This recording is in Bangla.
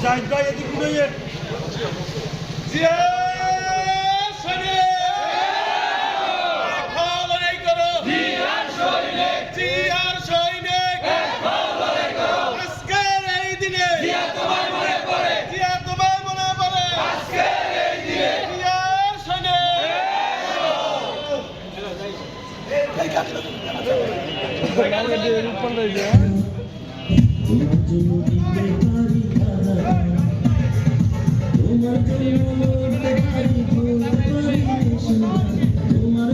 জাহিদ ভাই এদিকে ঘুরে জিয়া শনি লড়াই করো জিয়ার সৈনিক জিয়ার সৈনিক লড়াই করো আজকের এই দিনে জিয়া তোমায় মনে পড়ে জিয়া তোমায় মনে পড়ে আজকের এই দিনে জিয়ার সৈনিক এই কাটলো রূপন রইছে তোমার